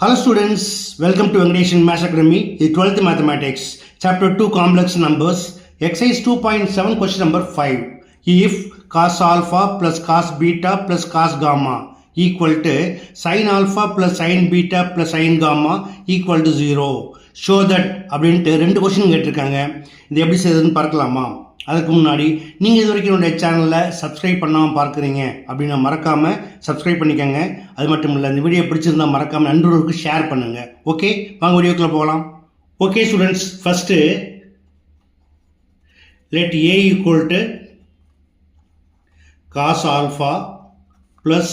Hello students, welcome to Vengadeshan Maths Academy, the 12th Mathematics, Chapter 2 Complex Numbers, Exercise 2.7 question number 5. If cos alpha plus cos beta plus cos gamma equal to sin alpha plus sin beta plus sin gamma equal to 0. Show that அப்படின்ட்டு ரெண்டு question கேட்டிருக்காங்க. இது எப்படி செய்யுதுன்னு பார்க்கலாமா? அதுக்கு முன்னாடி நீங்கள் இது வரைக்கும் என்னுடைய சேனலில் சப்ஸ்கிரைப் பண்ணாமல் பார்க்குறீங்க அப்படின்னா மறக்காமல் சப்ஸ்கிரைப் பண்ணிக்கோங்க. அது மட்டும் இல்லை, இந்த வீடியோ பிடிச்சிருந்தால் மறக்காமல் நண்பர்களுக்கு ஷேர் பண்ணுங்கள். ஓகே, வாங்க வீடியோக்குள்ளே போகலாம். Okay students, first let a equal to cos alpha plus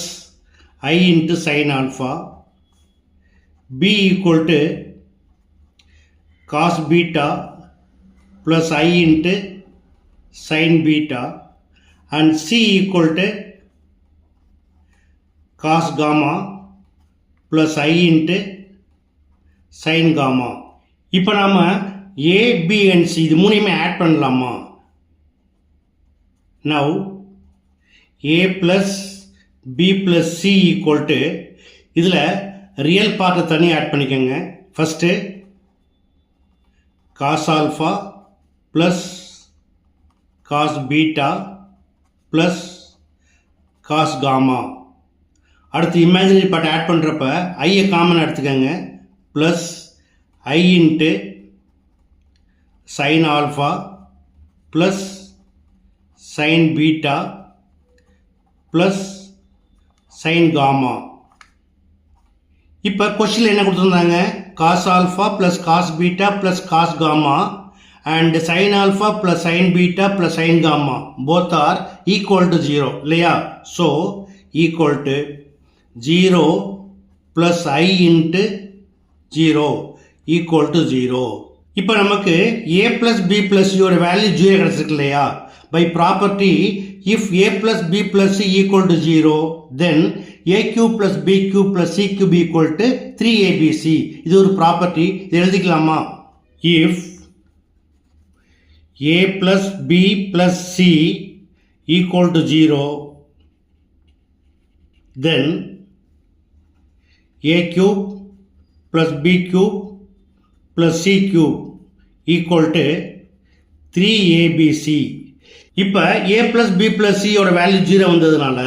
I into sin alpha, b equal to cos beta plus I into sin beta, and c equal to cos gamma plus I into sin gamma. இப்போ நாம a, b and c இது மூணையுமே add பண்ணலாமா? Now a plus b plus c equal to, இதில் real பார்ட்டை தனி add பண்ணிக்கோங்க. First cos alpha plus cos beta plus cos gamma. அடுத்து imaginary part add பண்ணுறப்ப ஐயை காமன் எடுத்துக்கோங்க. Plus i into sin alpha plus sin beta plus sin gamma. இப்போ கொஸ்டினில் என்ன கொடுத்துருந்தாங்க? cos alpha plus cos beta plus cos gamma and sin alpha plus sin beta plus sin gamma both are equal to 0 இல்லையா? So equal to 0 plus I into 0 equal to 0. இப்போ நமக்கு a plus b plus c ஒரு value 0 கிடைச்சிருக்கு இல்லையா? By property, if a plus b plus c equal to 0, then a cube plus b cube plus c cube equal to 3abc. இது ஒரு property, இது எழுதிக்கலாமா? If a plus b plus c equal to 0, then a cube plus b cube plus c cube equal to 3abc. இப்போ a plus b plus c ஓட value 0 வந்ததுனால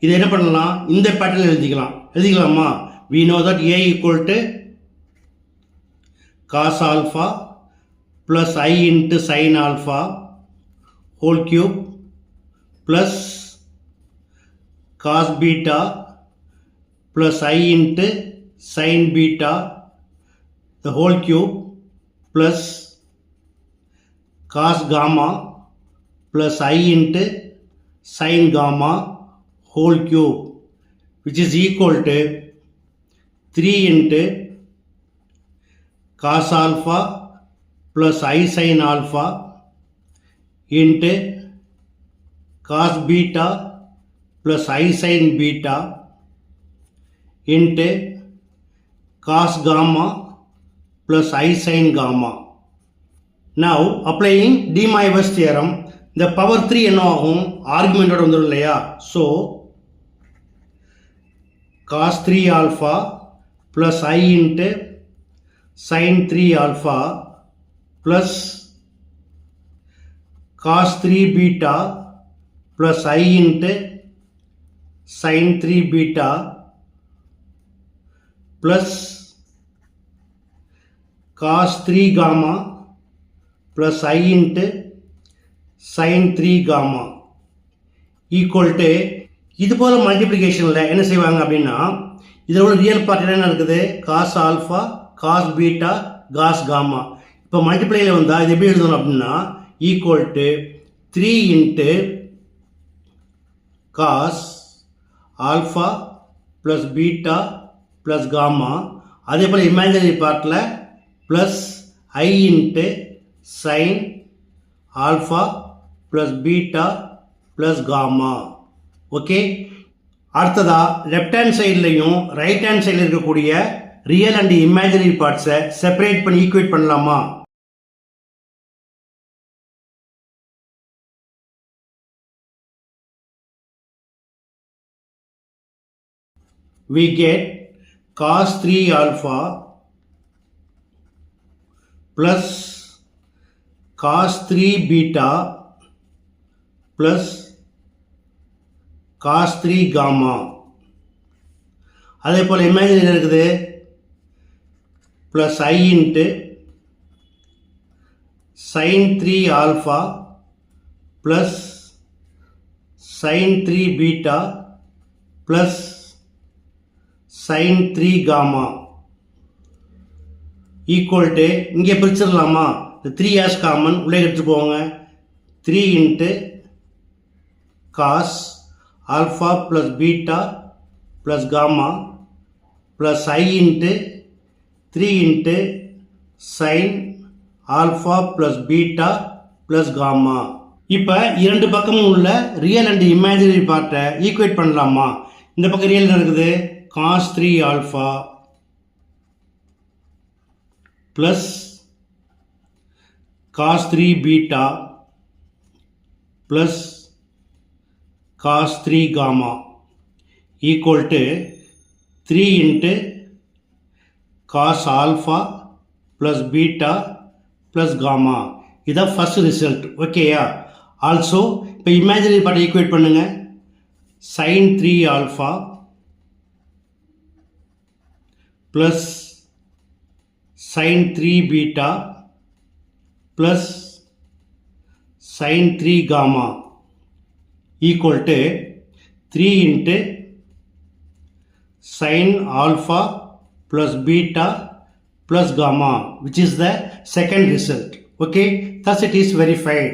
இதை என்ன பண்ணலாம்? இந்த பேட்டர்னில் எழுதிக்கலாமா? we know that a equal to cos alpha plus I into sin alpha whole cube plus cos beta plus I into sin beta the whole cube plus cos gamma plus I into sin gamma whole cube, which is equal to 3 into cos alpha plus I sin alpha into cos beta plus I sin beta into cos gamma plus I sin gamma. Now applying de Moivre's theorem, the power 3 என்ன ஆகும்? ஆர்குமெண்டோட வந்துடும் இல்லையா? So cos 3 alpha plus I into sin 3 alpha plus cos 3 beta plus I into sin 3 beta plus cos 3 gamma plus I into sin 3 gamma equal to, இது போல மல்டிப்ளிகேஷனில் என்ன செய்வாங்க அப்படின்னா, இதோட ரியல் பார்ட் என்ன இருக்குது? Cos alpha cos beta cos gamma. இப்போ மல்டிப்ளைல வந்தால் இது எப்படி எழுதணும் அப்படின்னா, equal to 3 into cos alpha plus beta plus gamma. அதே போல் இமேஜினரி பார்ட்டில் plus i into sine alpha plus beta plus gamma. Okay, அடுத்ததா லெஃப்ட் ஹேண்ட் சைட்லையும் ரைட் ஹேண்ட் சைடில் இருக்கக்கூடிய ரியல் அண்ட் இமேஜினரி பார்ட்ஸை செப்பரேட் பண்ணி ஈக்குவேட் பண்ணலாமா? We get cos 3 alpha plus cos 3 beta plus cos 3 gamma. அதே போல் இமேஜினரி இருக்குது plus I into sin 3 alpha plus sin 3 beta plus sin 3 gamma equal to இங்கே பிரிச்சிடலாமா? இந்த 3 as காமன் உள்ளே எடுத்து போங்க. 3 into cos alpha plus beta plus gamma plus I into 3 into sin alpha plus beta plus gamma. இப்போ இரண்டு பக்கமும் உள்ள real and imaginary பார்ட்டை ஈக்குவேட் பண்ணலாமா? இந்த பக்கம் ரியல் இருக்குது cos 3 alpha plus cos 3 beta plus cos 3 gamma equal to 3 into cos alpha plus beta plus gamma. இதான் ஃபர்ஸ்ட் ரிசல்ட். ஓகேயா? ஆல்சோ இப்போ இமேஜினரி பார்ட்டை ஈக்குவேட் பண்ணுங்க. sin 3 alpha plus sin 3 beta plus sin 3 gamma equal to 3 into sin alpha plus beta plus gamma, which is the second result. Okay, thus it is verified.